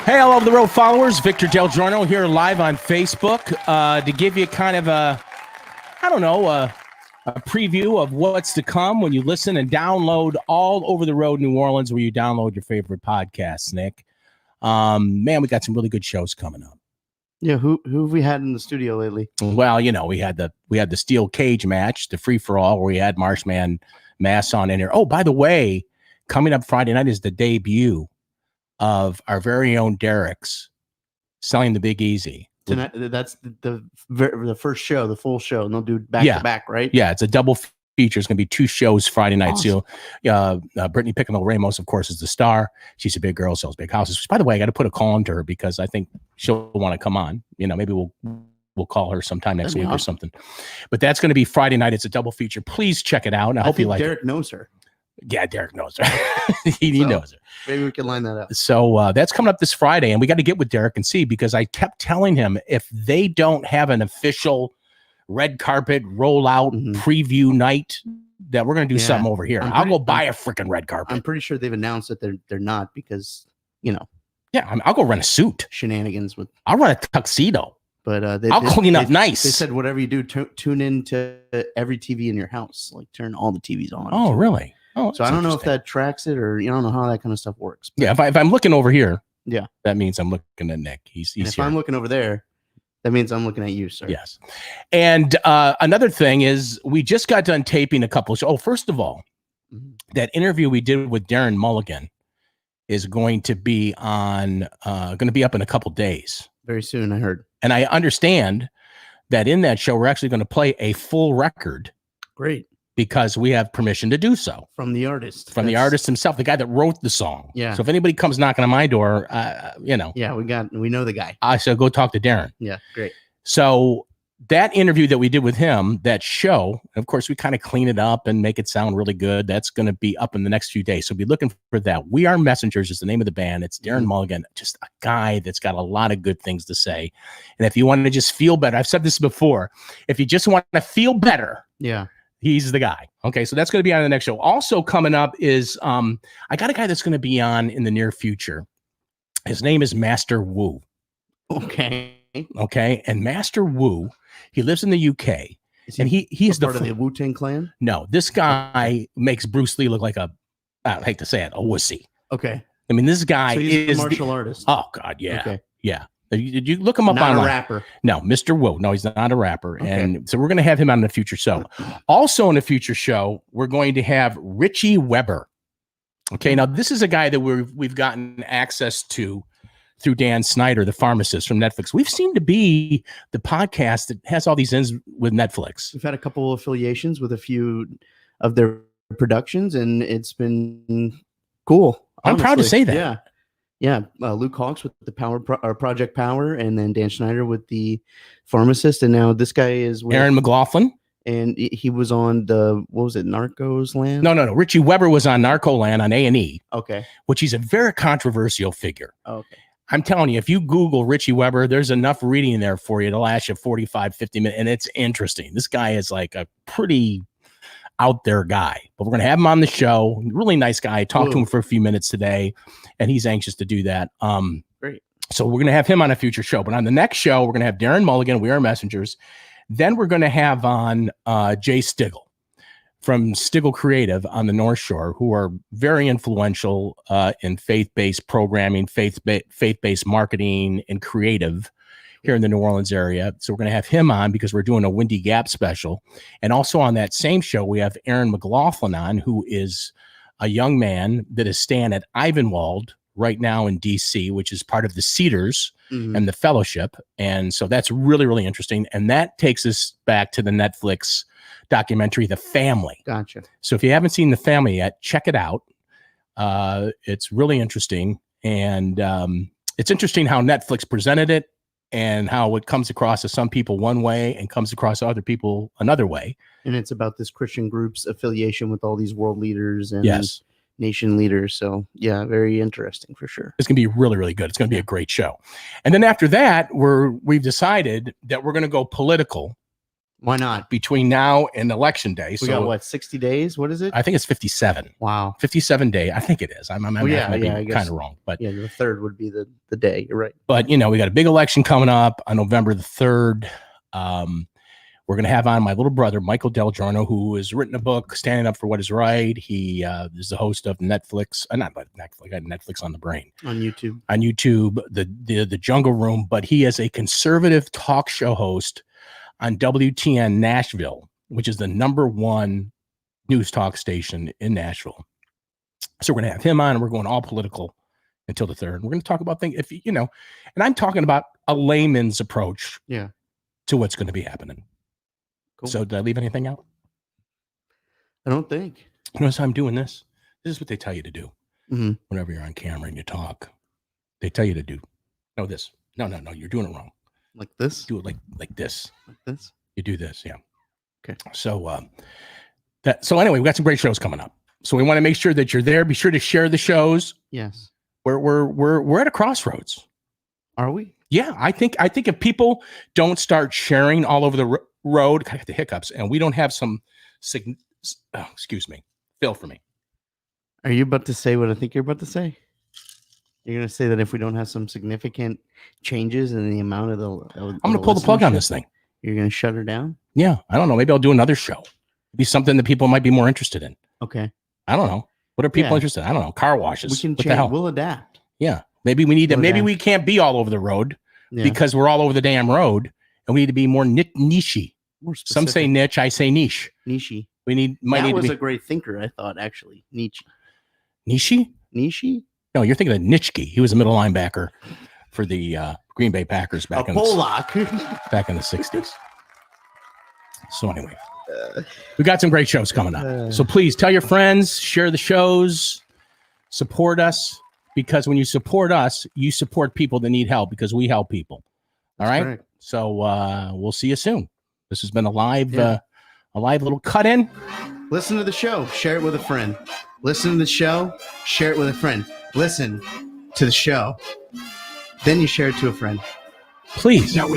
Hey, all over the road followers, Victor Del Giorno here live on Facebook to give you kind of a preview of what's to come when you listen and download all over the road New Orleans, where you download your favorite podcasts, Nick. Man, we got some really good shows coming up. Yeah, who have we had in the studio lately? Well, you know, we had the steel cage match, the free for all, where we had Marshman Mass on in here. Oh, by the way, coming up Friday night is the debut of our very own Derek's Selling the Big Easy. Tonight, that's the first show, the full show, and they'll do back to back, right? Yeah, it's a double feature. It's going to be 2 shows Friday night. Awesome. So, Brittany Piccolo Ramos, of course, is the star. She's a big girl, sells big houses. Which, by the way, I got to put a call into her because I think she'll want to come on. You know, maybe we'll call her sometime next week or something. But that's going to be Friday night. It's a double feature. Please check it out. And I hope you like Derek it. knows her. Yeah, Derek knows her. he knows her. Maybe we can line that up. So that's coming up this Friday, and we got to get with Derek and see, because I kept telling him if they don't have an official red carpet rollout preview night, that we're going to do something over here. I'll go buy a freaking red carpet. I'm pretty sure they've announced that they're not, because, you know. Yeah, I'll go rent a suit. Shenanigans with. I'll run a tuxedo. But I'll clean up nice. They said whatever you do, tune in to every TV in your house. Like, turn all the TVs on. Oh, really? Oh, so I don't know if that tracks it, or you don't know how that kind of stuff works. Yeah, if I'm looking over here, yeah, that means I'm looking at Nick. He's if here. I'm looking over there, that means I'm looking at you, sir. Yes. And another thing is, we just got done taping a couple of shows. Oh, first of all, that interview we did with Darren Mulligan is going to be up in a couple days. Very soon, I heard. And I understand that in that show, we're actually going to play a full record. Great. Because we have permission to do so. From the artist. The artist himself, the guy that wrote the song. Yeah. So if anybody comes knocking on my door, you know. Yeah, we know the guy. I shall go talk to Darren. Yeah, great. So that interview that we did with him, that show, of course, we kind of clean it up and make it sound really good. That's going to be up in the next few days. So be looking for that. We Are Messengers is the name of the band. It's Darren Mulligan, just a guy that's got a lot of good things to say. And if you want to just feel better, I've said this before, if you just want to feel better, he's the guy. Okay, so that's going to be on the next show. Also coming up is I got a guy that's going to be on in the near future. His name is Master Wu. Okay. And Master Wu, he lives in the UK. And he's part of the Wu-Tang Clan? No, this guy makes Bruce Lee look like I hate to say it, a wussy. Okay. I mean, this guy is a martial artist. Oh, God, yeah. Okay. Yeah. Did you look him up not online? A rapper. No, Mr. Wu. No, he's not a rapper. Okay. And so we're going to have him on the future show. Also in the future show, we're going to have Richie Weber. Okay, now this is a guy that we've gotten access to through Dan Snyder, the pharmacist from Netflix. We've seemed to be the podcast that has all these ins with Netflix. We've had a couple of affiliations with a few of their productions, and it's been cool. I'm proud to say that. Yeah. Yeah, Luke Hawks with the Project Power, and then Dan Schneider with the pharmacist, and now this guy is with Aaron McLaughlin, and he was on the Narcos Land. No. Richie Weber was on Narcoland on A&E. Okay, which he's a very controversial figure. Okay, I'm telling you, if you Google Richie Weber, there's enough reading there for you to last you 45, 50 minutes, and it's interesting. This guy is like a pretty out there guy, but we're going to have him on the show. Really nice guy. I talked to him for a few minutes today, and he's anxious to do that. Great. So we're going to have him on a future show, but on the next show, we're going to have Darren Mulligan, We Are Messengers. Then we're going to have on Jay Stigl from Stigl Creative on the North Shore, who are very influential in faith-based programming, faith-based marketing, and creative here in the New Orleans area. So we're going to have him on because we're doing a Windy Gap special. And also on that same show, we have Aaron McLaughlin on, who is a young man that is staying at Ivanwald right now in DC, which is part of the Cedars and the Fellowship. And so that's really, really interesting. And that takes us back to the Netflix documentary, The Family. Gotcha. So if you haven't seen The Family yet, check it out. It's really interesting. And it's interesting how Netflix presented it, and how it comes across to some people one way and comes across to other people another way. And it's about this Christian group's affiliation with all these world leaders and nation leaders. So yeah, very interesting for sure. It's going to be really, really good. It's going to be a great show. And then after that, we've decided that we're going to go political Why not? between now and election day. We So got what, 60 days? What is it? I think it's 57. Wow. 57 day. I think it is. I'm Oh, yeah, maybe I guess. kind of wrong, but Yeah, the 3rd would be the day. You're right. but we got a big election coming up on November the 3rd. We're going to have on my little brother, Michael Del Giorno, who has written a book, Standing Up for What is Right. He is the host of Netflix, not Netflix, I got Netflix on the brain. On YouTube. On YouTube, the Jungle Room, but he is a conservative talk show host on WTN Nashville, which is the #1 news talk station in Nashville. So we're going to have him on, and we're going all political until the 3rd. We're going to talk about things, and I'm talking about a layman's approach to what's going to be happening. Cool. So did I leave anything out? I don't think. Notice how I'm doing this. This is what they tell you to do Mhm. whenever you're on camera and you talk. They tell you to do. No, this. No, you're doing it wrong. Like this? Do it like this. Like this? You do this, yeah. Okay. So so anyway, we got some great shows coming up. So we want to make sure that you're there. Be sure to share the shows. Yes. We're at a crossroads. Are we? Yeah, I think if people don't start sharing all over the road, I got the hiccups, and we don't have some, excuse me, feel for me. Are you about to say what I think you're about to say? You're going to say that if we don't have some significant changes in the amount of the, I'm going to pull the plug on this thing. You're going to shut her down? Yeah, I don't know. Maybe I'll do another show. Be something that people might be more interested in. Okay. I don't know. What are people Yeah. interested in? I don't know. Car washes. We can What the change. hell? We'll adapt. Yeah. Maybe we need to. We'll Maybe adapt. we can't be all over the road Yeah. because we're all over the damn road, and we need to be more niche-y. More Some say specific. niche, I say niche. Niche. We might That need was to a great thinker, I thought, actually. Nietzsche. be niche. Niche? No, you're thinking of Nitschke. He was a middle linebacker for the Green Bay Packers A back in Pollock. the 60s. So anyway, we got some great shows coming up. So please tell your friends, share the shows, support us, because when you support us, you support people that need help because we help people. All right. Correct. So we'll see you soon. This has been a live Yeah. little cut in. Listen to the show. Share it with a friend. Listen to the show. Share it with a friend. Listen to the show. Then you share it to a friend. Please.